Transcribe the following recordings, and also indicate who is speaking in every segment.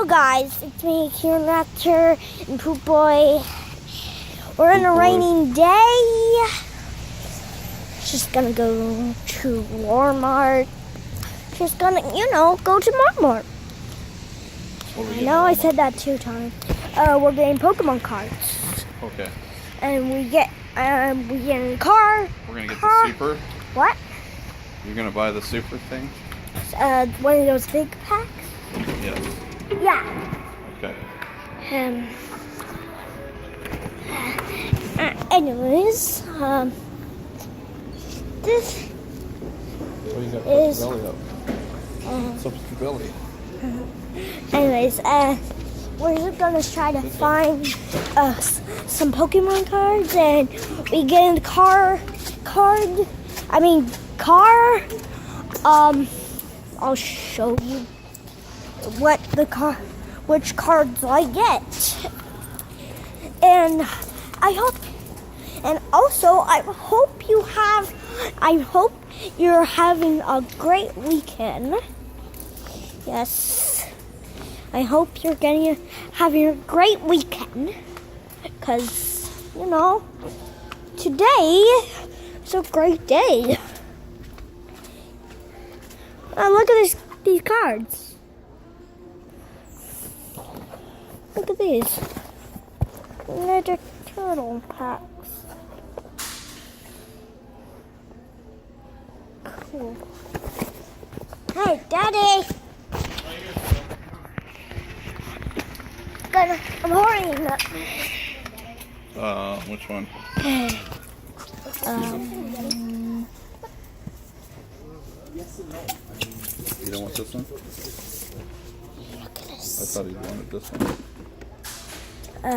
Speaker 1: Hello guys, it's me, Kiran Raptor and Poop Boy. We're on a rainy day. Just gonna go to Wal Mart. Just gonna, go to Wal Mart. I know I said that 2 times. We're getting Pokemon cards.
Speaker 2: Okay.
Speaker 1: And we get in the car.
Speaker 2: We're gonna get the super.
Speaker 1: What?
Speaker 2: You're gonna buy the super thing?
Speaker 1: One of those big packs.
Speaker 2: Yes.
Speaker 1: Yeah.
Speaker 2: Okay.
Speaker 1: Anyways, this
Speaker 2: What do you got?
Speaker 1: is
Speaker 2: Put your belly up. What's up with your belly?
Speaker 1: anyways, we're just gonna try to find some Pokemon cards, and we get in the car. I'll show you which cards I get, and I hope you're having a great weekend. Yes, I hope you're having a great weekend, because today is a great day. Look at these cards. Look at these. Ninja Turtle packs. Cool. Hey, Daddy! I'm holding that.
Speaker 2: Which one? You don't want this one?
Speaker 1: Look at this.
Speaker 2: I thought you wanted this one.
Speaker 1: I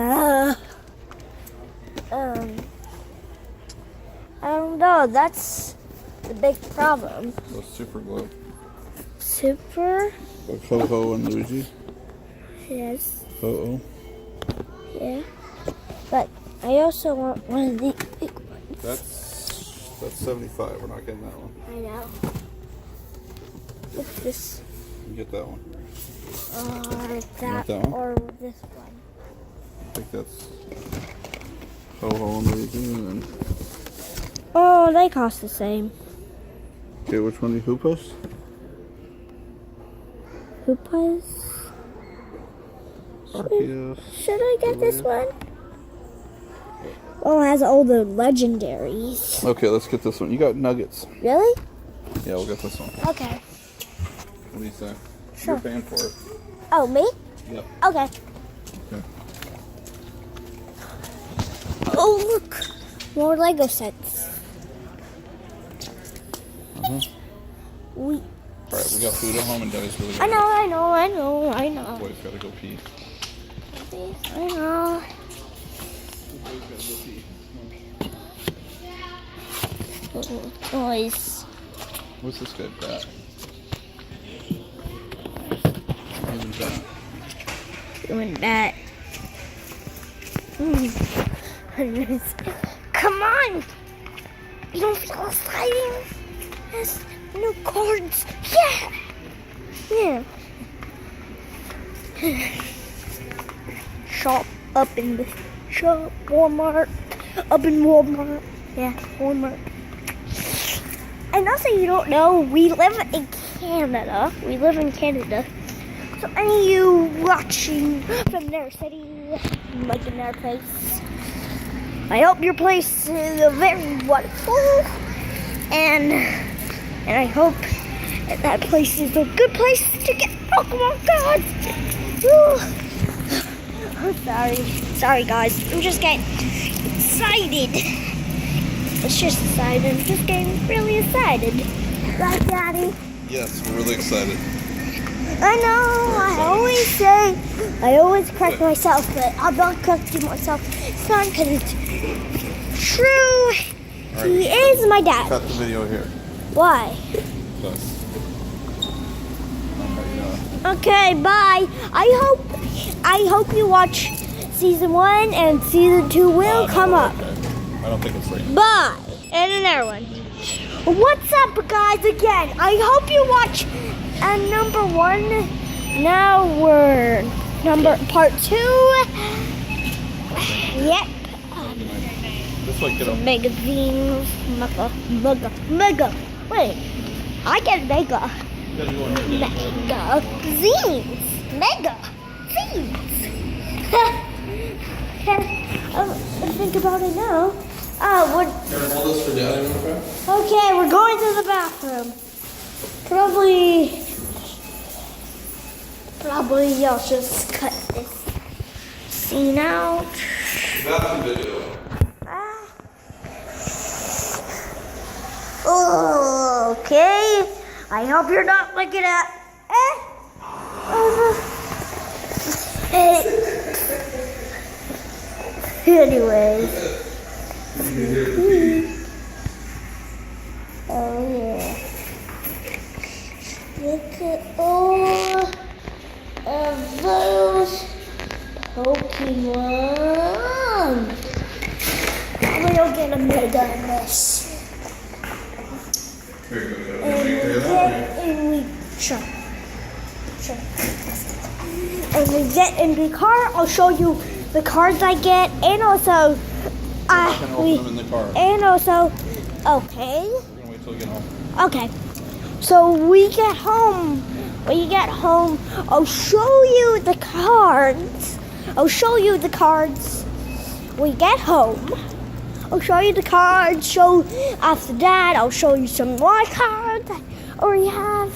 Speaker 1: don't know. That's the big problem.
Speaker 2: The super glove.
Speaker 1: Super?
Speaker 2: Like Ho-Ho and Luigi.
Speaker 1: Yes.
Speaker 2: Ho-Oh.
Speaker 1: Yeah. But I also want one of these big ones.
Speaker 2: That's 75. We're not getting that one.
Speaker 1: I know. Look at this.
Speaker 2: You get that one.
Speaker 1: Or
Speaker 2: that one?
Speaker 1: or this one.
Speaker 2: I think that's Ho-Ho and Luigi. And then...
Speaker 1: Oh, they cost the same.
Speaker 2: Okay, which one do you Hoopas?
Speaker 1: Hoopas? Should I get this one? Oh, it has all the legendaries.
Speaker 2: Okay, let's get this one. You got nuggets.
Speaker 1: Really?
Speaker 2: Yeah, we'll get this one.
Speaker 1: Okay.
Speaker 2: What do you say?
Speaker 1: Sure.
Speaker 2: You're paying for it.
Speaker 1: Oh, me?
Speaker 2: Yep.
Speaker 1: Okay.
Speaker 2: Okay.
Speaker 1: Oh, look. More Lego sets.
Speaker 2: Alright, we got food at home and Daddy's really good.
Speaker 1: I know.
Speaker 2: Boy's gotta go pee.
Speaker 1: I know.
Speaker 2: Boy's gotta go pee.
Speaker 1: Noise.
Speaker 2: What's this guy, Bat? Even Bat.
Speaker 1: Doing that. Come on! You don't feel exciting? Yes, new cards. Yeah. Shop up in the shop, Walmart. Up in Walmart. Yeah, Walmart. And also, you don't know, we live in Canada. So any of you watching from their city, like in their place, I hope your place is very wonderful, and I hope that place is a good place to get Pokemon cards. I'm sorry guys, I'm just getting excited. It's just excited. I'm just getting really excited. Right, Daddy?
Speaker 2: Yes, we're really excited.
Speaker 1: I know, I always correct myself, but I'm not correcting myself this time because it's true.
Speaker 2: Right,
Speaker 1: he is my dad.
Speaker 2: Cut the video here.
Speaker 1: Why? Okay, bye. I hope you watch season 1 and season 2 will come up.
Speaker 2: Okay. I don't think it's free.
Speaker 1: Bye. And another one. What's up, guys? Again, I hope you watch number 1 Now we're part 2. Yep.
Speaker 2: This way, kiddo.
Speaker 1: Magazines. Mega. Wait. I get mega. Magazines. Magazines. Think about it now.
Speaker 2: Can I hold this for Daddy?
Speaker 1: Okay, we're going to the bathroom. Probably I'll just cut this scene out.
Speaker 2: Bathroom video.
Speaker 1: Okay. I hope you're not looking at. Anyways. Oh yeah. Look at all of those Pokemon. We'll get a mega mess. And we get in the car. I'll show you the cards I get, and also
Speaker 2: open them in the car.
Speaker 1: And also, okay.
Speaker 2: We're gonna wait till we get home.
Speaker 1: Okay. So we get home. When you get home, I'll show you the cards. When you get home, I'll show you the cards. After that, I'll show you some more cards that we have.